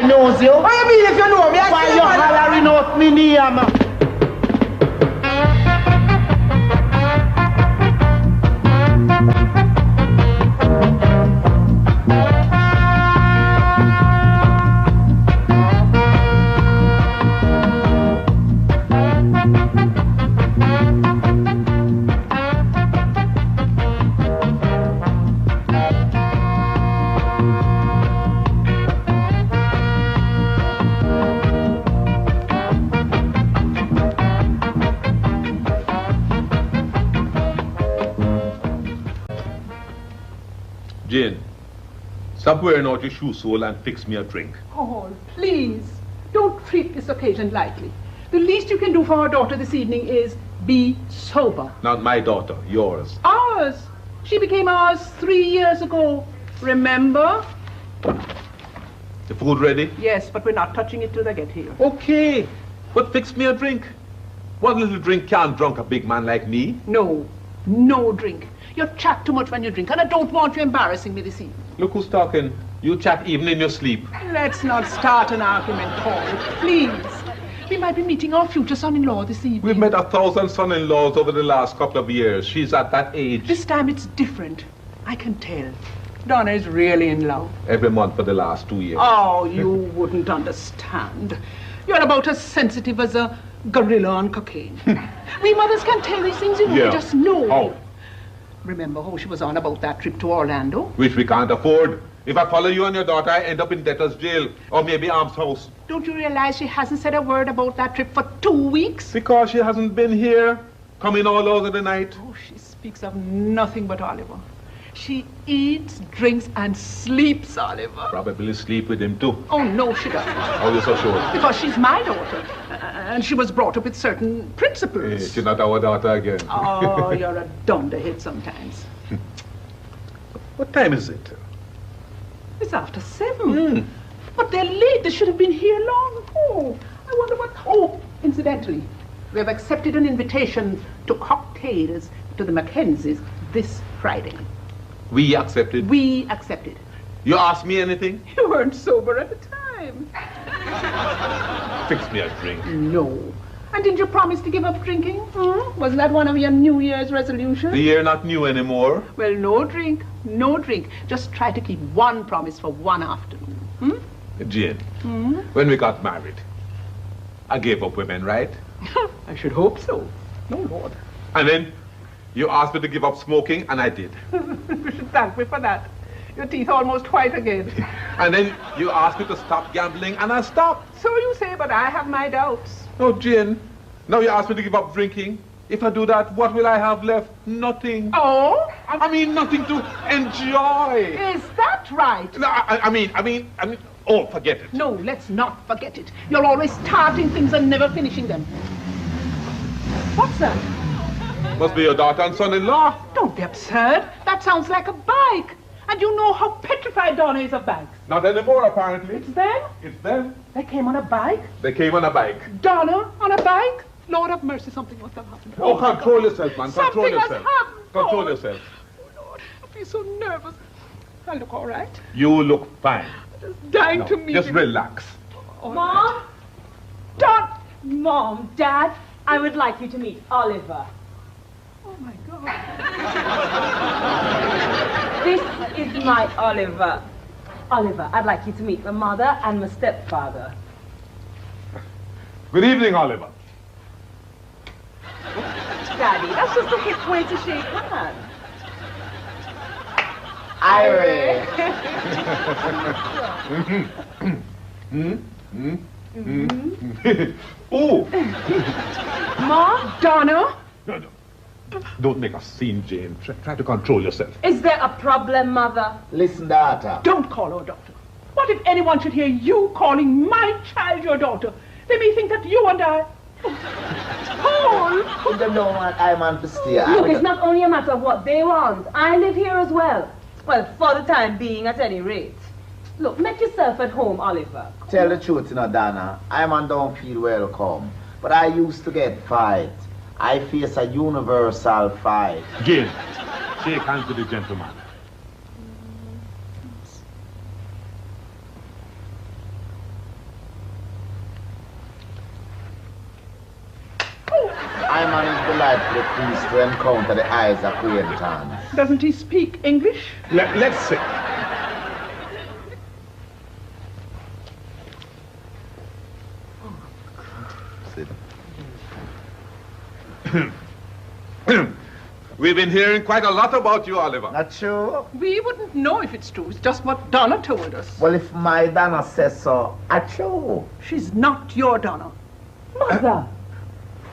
knows you. What you mean if you know me? Why you hollering out me name? Jane, stop wearing out your shoe sole and fix me a drink. Oh, please, don't treat this occasion lightly. The least you can do for our daughter this evening is be sober. Not my daughter, yours. Ours. She became ours 3 years ago. Remember? The food ready? Yes, but we're not touching it till they get here. Okay, but fix me a drink. One little drink can't drunk a big man like me. No, no drink. You chat too much when you drink, and I don't want you embarrassing me this evening. Look who's talking. You chat even in your sleep. Let's not start an argument, Paul, please. We might be meeting our future son-in-law this evening. We've met 1,000 son-in-laws over the last couple of years. She's at that age. This time it's different. I can tell. Donna is really in love. Every month for the last 2 years. Oh, you wouldn't understand. You're about as sensitive as a gorilla on cocaine. We mothers can tell these things, you know, we just know. How? Remember how she was on about that trip to Orlando? Which we can't afford. If I follow you and your daughter, I end up in debtor's jail or maybe Arms House. Don't you realize she hasn't said a word about that trip for 2 weeks? Because she hasn't been here, coming all over the night. Oh, she speaks of nothing but Oliver. She eats, drinks, and sleeps, Oliver. Probably sleep with him too. Oh, no, she doesn't. How are you so sure? Because she's my daughter, and she was brought up with certain principles. She's not our daughter again. Oh, you're a dunderhead sometimes. What time is it? It's after 7. But they're late. They should have been here long ago. I wonder what... Oh, incidentally, we have accepted an invitation to cocktails to the Mackenzies this Friday. We accepted. We accepted. You asked me anything? You weren't sober at the time. Fix me a drink. No. And didn't you promise to give up drinking? Wasn't that one of your New Year's resolutions? The year not new anymore. Well, no drink. No drink. Just try to keep one promise for one afternoon. Jane, when we got married, I gave up women, right? I should hope so. No, Lord. And then you asked me to give up smoking, and I did. You should thank me for that. Your teeth almost white again. And then you asked me to stop gambling, and I stopped. So you say, but I have my doubts. No, Jane. Now you ask me to give up drinking. If I do that, what will I have left? Nothing. Oh? I mean, nothing to enjoy. Is that right? No, I mean, oh, forget it. No, let's not forget it. You're always starting things and never finishing them. What's that? Must be your daughter and son-in-law. Don't be absurd. That sounds like a bike. And you know how petrified Donna is of bikes. Not anymore, apparently. It's them? It's them. They came on a bike? They came on a bike. Donna on a bike? Lord have mercy, something must have happened. Oh, control yourself, man. Control Something yourself. has happened. Control Lord. yourself. Oh, Lord, I feel so nervous. I look all right. You look fine. I'm just dying to meet Just him. relax. All Mom? right. Don! Mom, Dad, I would like you to meet Oliver. Oh, my God. This is my Oliver. Oliver, I'd like you to meet my mother and my stepfather. Good evening, Oliver. Daddy, that's just a hip way to shake hands. Irie. Oh! Mom? Donna? No. Don't make a scene, Jane. Try to control yourself. Is there a problem, Mother? Listen, daughter. Don't call her daughter. What if anyone should hear you calling my child your daughter? They may think that you and I... Paul! They don't want I'm on to stay. Look, it's not only a matter of what they want. I live here as well. Well, for the time being, at any rate. Look, make yourself at home, Oliver. Tell the truth, Donna. I'm on don't feel welcome. But I used to get fight. I face a universal fight. Jane, shake hands with the gentleman. man is delightfully pleased to encounter the eyes acquaintance. Doesn't he speak English? Let's sit. We've been hearing quite a lot about you, Oliver. Not true? We wouldn't know if it's true. It's just what Donna told us. Well, if my Donna says so, I true. She's not your Donna. Mother!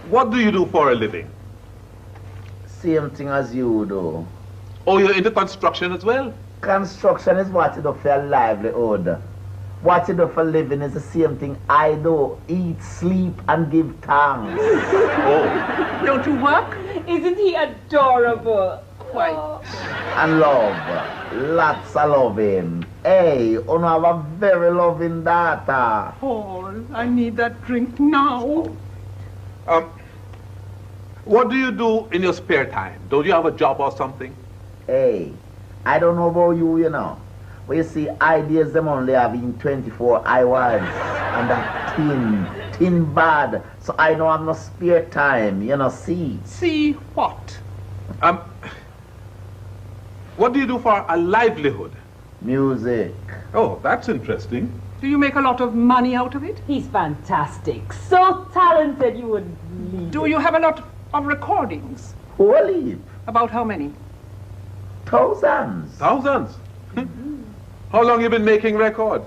What do you do for a living? Same thing as you do. Oh, you're into construction as well? Construction is what you do for your livelihood. What you do for living is the same thing I do. Eat, sleep, and give thanks. Oh. Don't you work? Isn't he adorable? Quite. And love. Lots of loving. Hey, you have a very loving daughter. Paul, I need that drink now. What do you do in your spare time? Don't you have a job or something? Hey, I don't know about you, you know. But you see, ideas them only have in 24 hours. And that thin bad. So I know I'm no spare time, you know, see. See what? What do you do for a livelihood? Music. Oh, that's interesting. Do you make a lot of money out of it? He's fantastic. So talented you would believe. Do you have a lot of recordings? Holy. About how many? Thousands. Thousands? How long you been making records?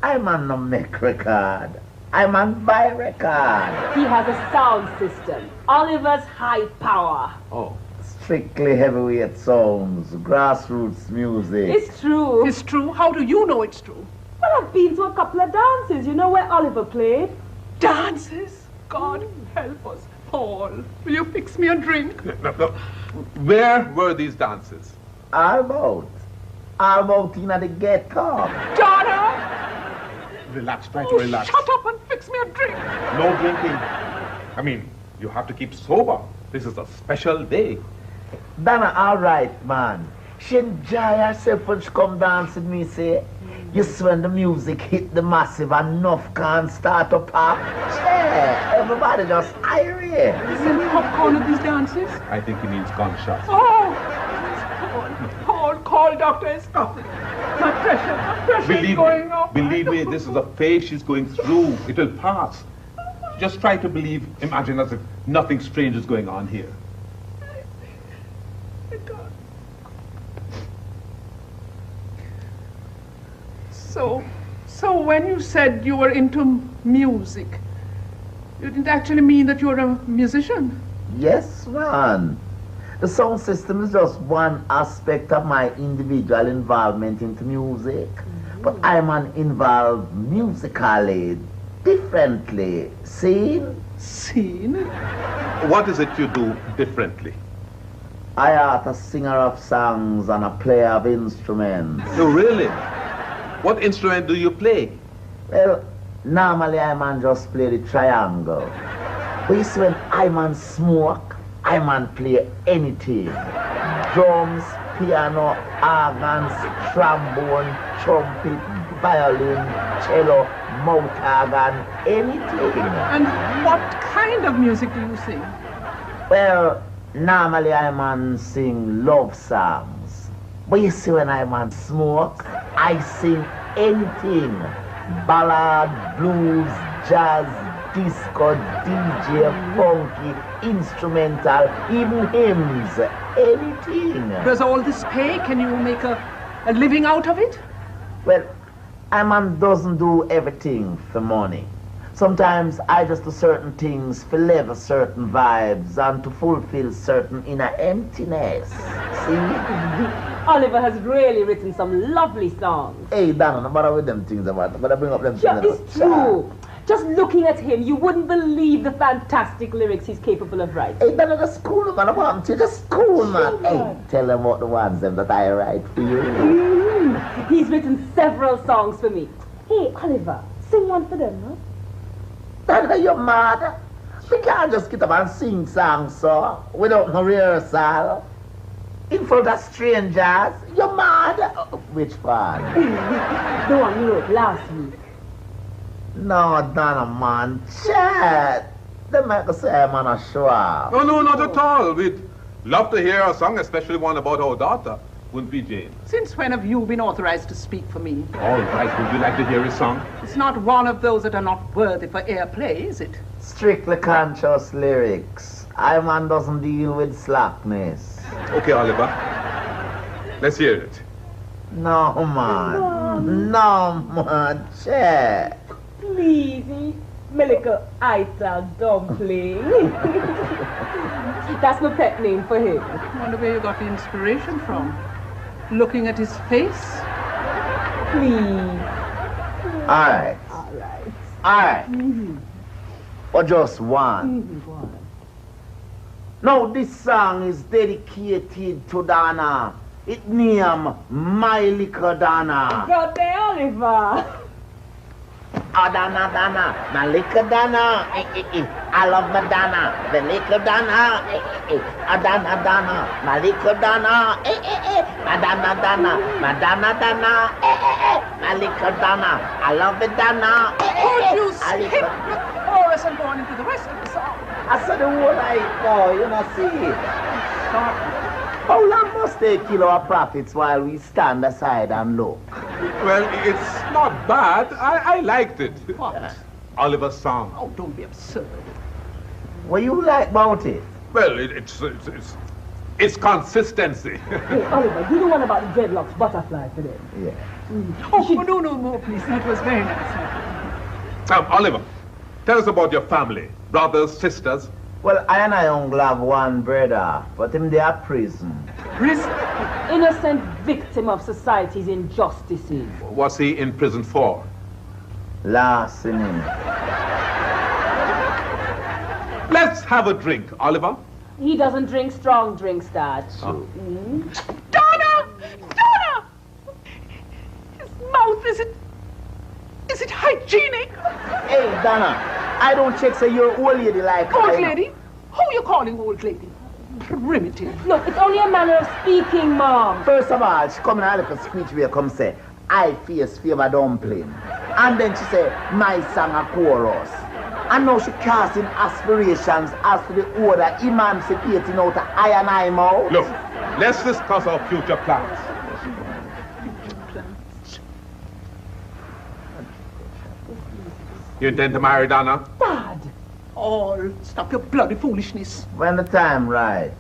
I'm on no make record. I'm on buy record. He has a sound system. Oliver's high power. Oh. Strictly heavyweight sounds, grassroots music. It's true. It's true. How do you know it's true? Well, I've been to a couple of dances. You know where Oliver played? Dances? God help us. Paul, will you fix me a drink? No. Where were these dances? All about in the ghetto. Donna! Relax, try to Oh, relax. shut up and fix me a drink. No drinking. I mean, you have to keep sober. This is a special day. Donna, all right, man. She enjoy herself when she come dance with me, say. You see when the music hit the massive, enough can't start to pop. Yeah, everybody just irate. Is there popcorn at these dances? I think he means gunshots. Oh! Paul, call doctor and stop it. My pressure is going up. Believe me, this is a phase she's going through. It will pass. Just try to imagine as if nothing strange is going on here. So when you said you were into music, you didn't actually mean that you're a musician? Yes, man. The sound system is just one aspect of my individual involvement into music. But I'm involved musically, differently. See? Seen? What is it you do differently? I am a singer of songs and a player of instruments. No, really? What instrument do you play? Well, normally I just play the triangle. But you see when I smoke, I play anything. Drums, piano, organs, trombone, trumpet, violin, cello, mouth organ, anything. And what kind of music do you sing? Well, normally I sing love songs. But you see when I smoke, I sing anything. Ballad, blues, jazz, disco, DJ, funky, instrumental, even hymns, anything. Does all this pay? Can you make a living out of it? Well, a man doesn't do everything for money. Sometimes I just do certain things to live certain vibes and to fulfill certain inner emptiness. See? Oliver has really written some lovely songs. Hey, Donna, no matter with them things about it, but I bring up them Sure, things. it's true. Just looking at him, you wouldn't believe the fantastic lyrics he's capable of writing. Hey, Donna, just cool, man. I want you. Just cool, man. Hey, tell them what the ones them that I write for you. He's written several songs for me. Hey, Oliver, sing one for them, huh? Donna, you're mad. We can't just get up and sing songs, so, without no rehearsal. In front of strangers. You're mad. Which one? The one you wrote last week. No, Donna, man. Chat. They make us say I'm on a show off. No, no, not at all. We'd love to hear a song, especially one about our daughter. Wouldn't we, Jane? Since when have you been authorized to speak for me? All right, would you like to hear a song? It's not one of those that are not worthy for airplay, is it? Strictly conscious lyrics. I man doesn't deal with slackness. Okay, Oliver. Let's hear it. No man. No man. Check. Please, me little Ita dumpling. That's my pet name for him. I wonder where you got the inspiration from. Looking at his face? Please. Alright. Alright. Alright. Or just one. Go on. Now this song is dedicated to Donna. It name My Little Donna. God damn, Oliver. Oh, Donna, Donna, my little Donna, I love my Donna, the little Donna, oh, Donna, Donna, my little Donna, my Donna, Donna, my Donna, Donna, my little Donna, I love the Donna. Could you skip the chorus and go on into the rest of the song? I said the whole night, boy, you know, see. Sorry. How long must they kill our prophets while we stand aside and look? Well, it's not bad. I liked it. What? Oliver's song. Oh, don't be absurd. What you like about it? Well, it's consistency. Hey, Oliver, do the one about the dreadlocks butterfly for them. Yeah. Oh, no, please. That was very nice. Oliver, tell us about your family. Brothers, sisters. Well, I and I only have one brother, but him they are prison. Prison? Innocent victim of society's injustices. What's he in prison for? Larceny. Let's have a drink, Oliver. He doesn't drink strong drinks, Dad. Donna! Donna! His mouth, is it hygienic? Hey, Donna, I don't check say you're old lady like Old I am. lady? Who are you calling old lady? Primitive. Look, it's only a manner of speaking, Mom. First of all, she come in a little speech where come say, I face favor dumpling. And then she say, my song a chorus. And now she casting aspirations as to the order emancipating out of I and I mouth. Look, let's discuss our future plans. You intend to marry Donna? Dad! Oh, stop your bloody foolishness. When the time right.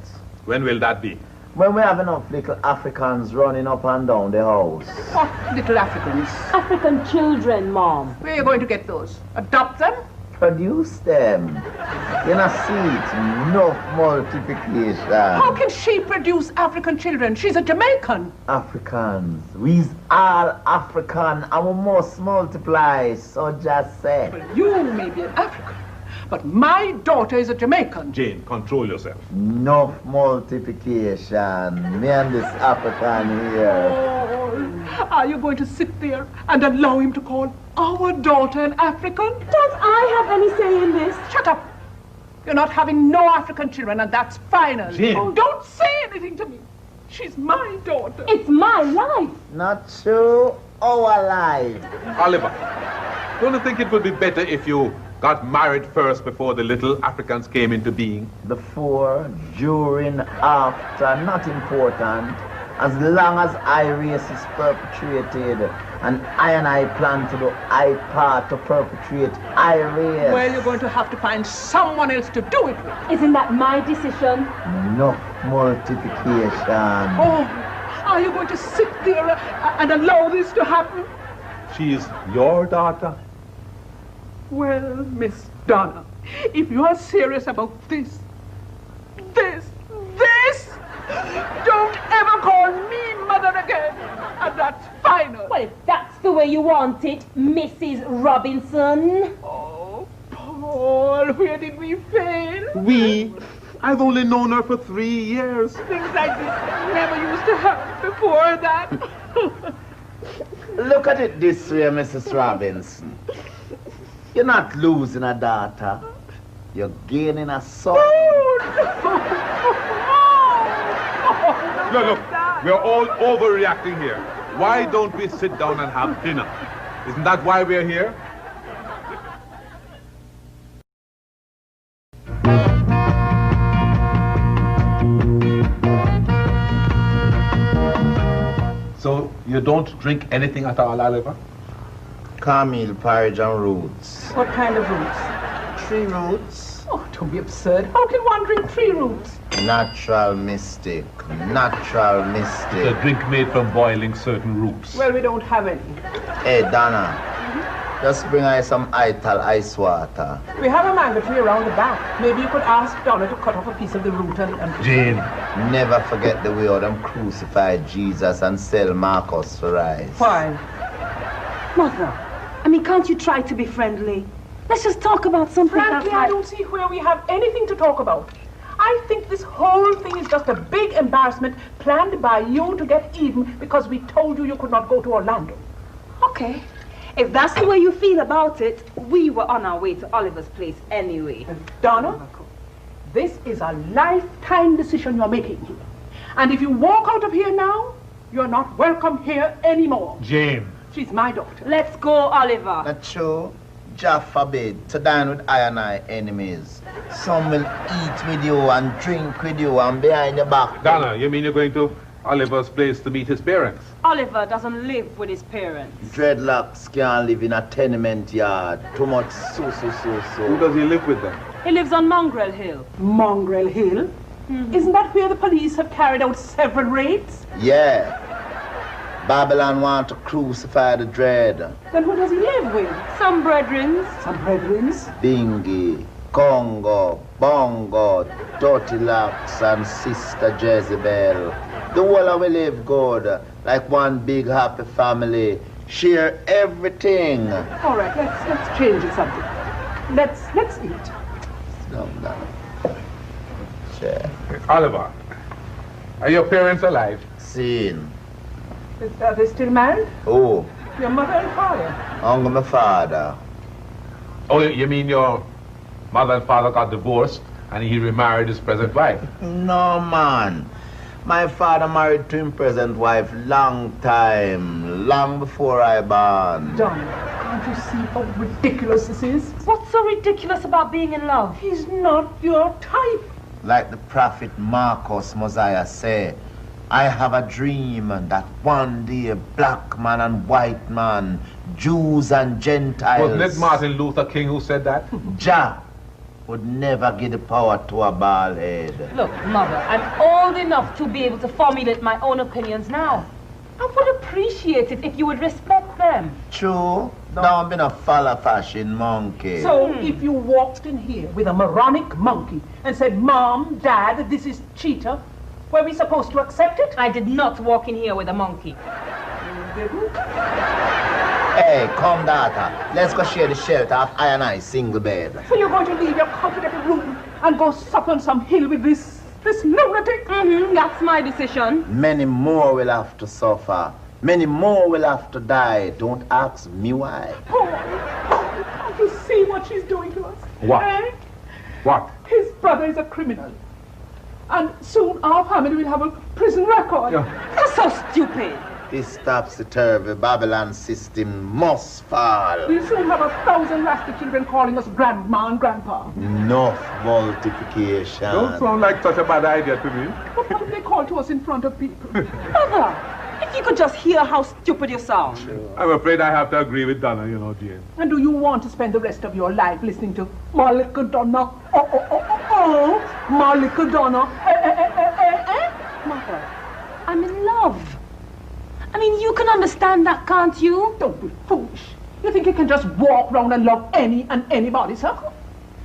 When will that be? When we have enough little Africans running up and down the house. What little Africans? African children, Mom. Where are you going to get those? Adopt them? Produce them. You know, see it, enough multiplication. How can she produce African children? She's a Jamaican. Africans. We's all African and we must multiply, so just say. Well, you may be an African, but my daughter is a Jamaican. Jane, control yourself. Enough multiplication. Me and this African here. Oh, are you going to sit there and allow him to call our daughter an African? Don't I have any say in this? Shut up. You're not having no African children, and that's final. Jane. Oh, don't say anything to me. She's my daughter. It's my life. Not true. Our life. Oliver, don't you think it would be better if you got married first before the little Africans came into being? Before, during, after, not important. As long as I race is perpetrated and I plan to do I part to perpetrate I race. Well, you're going to have to find someone else to do it with. Isn't that my decision? Enough multiplication. Oh, are you going to sit there and allow this to happen? She's your daughter. Well, Miss Donna, if you are serious about this, don't ever call me mother again. And that's final. Well, if that's the way you want it, Mrs. Robinson. Oh, Paul, where did we fail? We? I've only known her for 3 years. Things like this never used to happen before that. Look at it this way, Mrs. Robinson. You're not losing a daughter. You're gaining a son. Look, we're all overreacting here. Why don't we sit down and have dinner? Isn't that why we're here? You don't drink anything at all, Oliver? Camille, porridge and roots. What kind of roots? Tree roots. Oh, don't be absurd. How can one drink tree roots? Natural mystic. Natural It's mystic. a drink made from boiling certain roots. Well, we don't have any. Hey, Donna. Just bring us some Ital ice water. We have a mango tree around the back. Maybe you could ask Donna to cut off a piece of the root and Jane. Never forget the way how them crucified Jesus and sell Marcus for rice. Why? Mother, I mean, can't you try to be friendly? Let's just talk about something Frankly, I outside. don't see where we have anything to talk about. I think this whole thing is just a big embarrassment planned by you to get even because we told you you could not go to Orlando. Okay. If that's the way you feel about it, we were on our way to Oliver's place anyway. Donna, this is a lifetime decision you're making here. And if you walk out of here now, you're not welcome here anymore. Jane. She's my daughter. Let's go, Oliver. Not true. Jah forbid to dine with I and I enemies. Some will eat with you and drink with you and behind your back. Donna, you mean you're going to Oliver's place to meet his parents? Oliver doesn't live with his parents. Dreadlocks can't live in a tenement yard. Too much so. Who does he live with then? He lives on Mongrel Hill. Mongrel Hill? Isn't that where the police have carried out several raids? Yeah. Babylon want to crucify the dread. Then who does he live with? Some brethrens. Some brethrens? Bingy, Congo, Bongo, Dirty Locks and Sister Jezebel. The whole of we live good, like one big happy family. Share everything. All right, let's change the subject. Let's eat. No. Share. Oliver, are your parents alive? Scene. Are they still married? Oh, Your mother and father? uncle my father. Oh, you mean your mother and father got divorced and he remarried his present wife? No, man. My father married to his present wife long time, long before I born. Donna, can't you see how ridiculous this is? What's so ridiculous about being in love? He's not your type. Like the prophet Marcus Mosiah said, I have a dream that one day black man and white man, Jews and Gentiles, Wasn't it Martin Luther King who said that? Jah would never give the power to a bald head. Look, Mother, I'm old enough to be able to formulate my own opinions now. I would appreciate it if you would respect them. True, don't be a follow fashion monkey. So if you walked in here with a moronic monkey and said, Mom, Dad, this is cheetah, were we supposed to accept it? I did not walk in here with a monkey. You didn't? Hey, come daughter, let's go share the shelter of I and I single bed. So you're going to leave your comfortable room and go sup on some hill with this lunatic? That's my decision. Many more will have to suffer. Many more will have to die. Don't ask me why. Paul, can't you see what she's doing to us? What? Eh? What? His brother is a criminal. And soon our family will have a prison record. You're so stupid. This topsy-turvy Babylon system must fall. We'll soon have 1,000 rascal children calling us grandma and grandpa. Enough multiplication. Don't sound like such a bad idea to me. But what if they call to us in front of people? Mother, if you could just hear how stupid you sound. I'm afraid I have to agree with Donna, you know, Jane. And do you want to spend the rest of your life listening to my little Donna? My little Donna. Mother, I'm in love. I mean, you can understand that, can't you? Don't be foolish. You think you can just walk around and love any and anybody, sir?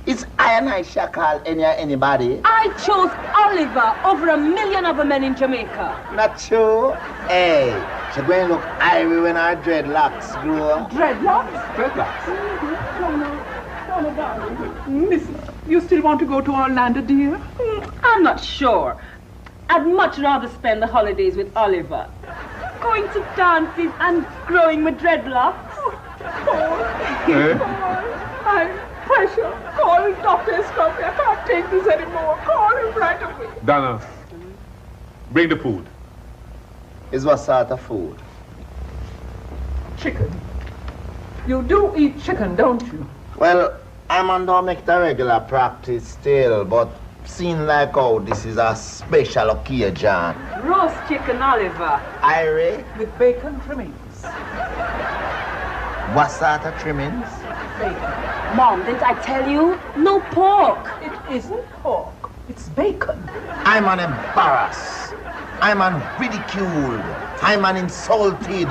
It's I and I shall call anybody. I chose Oliver over 1,000,000 other men in Jamaica. Not true. Hey, she going to look irie when her dreadlocks grow. Dreadlocks? Dreadlocks. Donna, darling. Listen, you still want to go to Orlando, dear? I'm not sure. I'd much rather spend the holidays with Oliver. Going to dances and growing with dreadlocks. Eh? I'm pressure. Call Dr. Scruffy. I can't take this anymore. Call him right away. Donna, bring the food. Is what sort of food? Chicken. You do eat chicken, don't you? Well, I'm on don't make it a regular practice still, but Seem like, oh, this is a special occasion. Roast chicken, Oliver. Irie, With bacon trimmings. what sort of trimmings? Bacon. Mom, didn't I tell you? No pork. It isn't pork. It's bacon. I'm an embarrassed. I'm an ridiculed. I'm an insulted.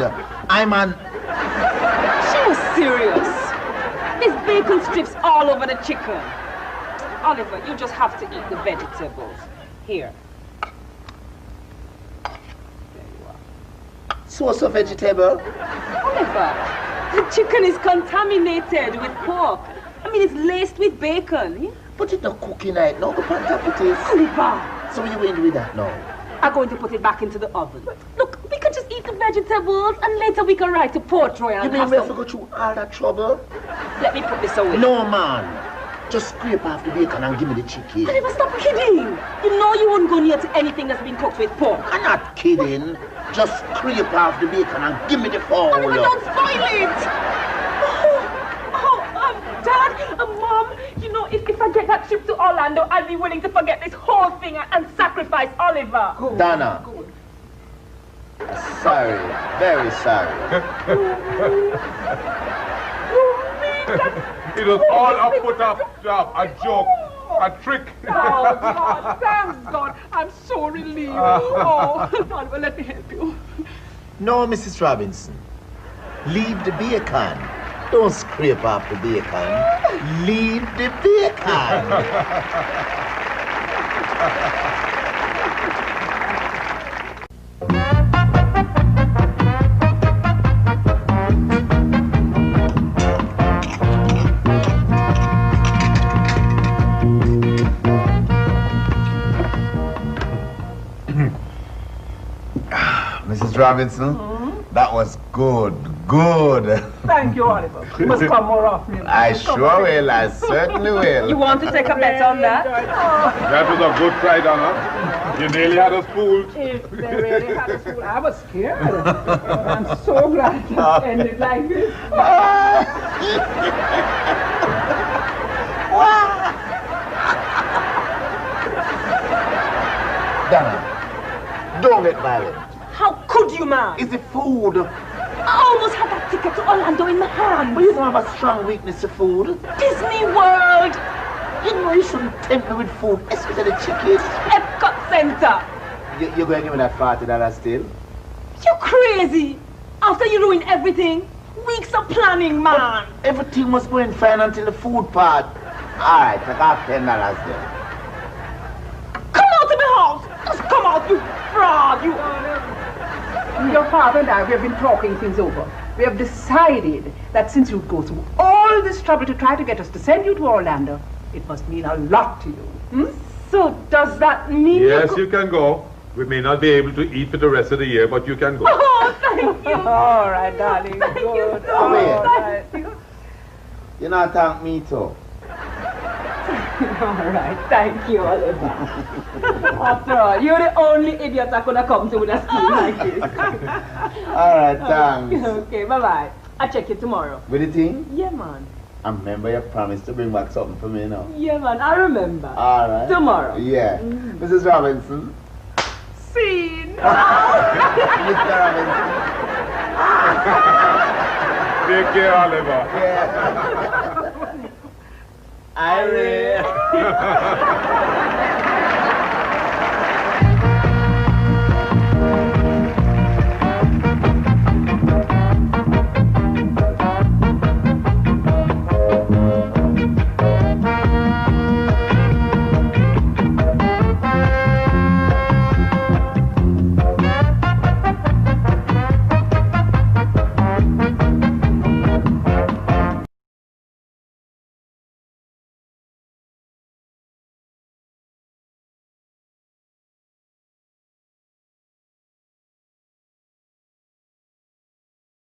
I'm an... She was serious. There's bacon strips all over the chicken. Oliver, you just have to eat the vegetables. Here. Sauce of vegetable? Oliver, the chicken is contaminated with pork. I mean, it's laced with bacon. But it's not cooking right now. The pan top it is. Oliver, So what you going to do with that now? I'm going to put it back into the oven. Look, we can just eat the vegetables and later we can write to Port Royal. You mean we have to go through all that trouble? Let me put this away. No, man. Just scrape off the bacon and give me the chicken. Oliver, stop kidding. You know you wouldn't go near to anything that's been cooked with pork. I'm not kidding. Just scrape off the bacon and give me the fowl. Oliver, don't spoil it. Dad, Mom, you know, if I get that trip to Orlando, I'd be willing to forget this whole thing and sacrifice Oliver. Good. Donna. Good. Sorry. Very sorry. It was all a put up job, a joke, a trick. Oh, God, thank God. I'm so relieved. Oh, God, well, let me help you. No, Mrs. Robinson. Leave the bacon. Don't scrape off the bacon. Leave the bacon. Mrs. Robinson, that was good. Thank you, Oliver. You must come more often. I sure will. I certainly will. You want to take a bet on that? That was a good try, Donna. You nearly had us fooled. If they really had us fooled, I was scared. I'm so glad it ended like this. Donna, don't get violent. How could you, man? It's the food. I almost had that ticket to Orlando in my hand. But you don't have a strong weakness to food. Disney World, You know you shouldn't tempt me with food, especially chickens. Epcot Center. You're going to give me that $40 still? You crazy? After you ruin everything? Weeks of planning, man. Everything was going fine until the food part. Alright, take off $10 then. Come out of my house. Just come out, you fraud, you... Your father and I, we have been talking things over. We have decided that since you'd go through all this trouble to try to get us to send you to Orlando, it must mean a lot to you. So does that mean Yes, you can go. We may not be able to eat for the rest of the year, but you can go. Oh, thank you. All right, darling. Thank you Good. so All much. right. You not thank me too. All right, thank you, Oliver. After all, you're the only idiot I could have come to with a scheme like this. Alright, thanks. Okay, bye-bye. I'll check you tomorrow. With the thing, Yeah, man. I remember you promised to bring back something for me now. Yeah, man, I remember. Alright. Tomorrow. Yeah. Mrs. Robinson. Scene. Mr. Robinson. Take care, Oliver. Yeah. Irene.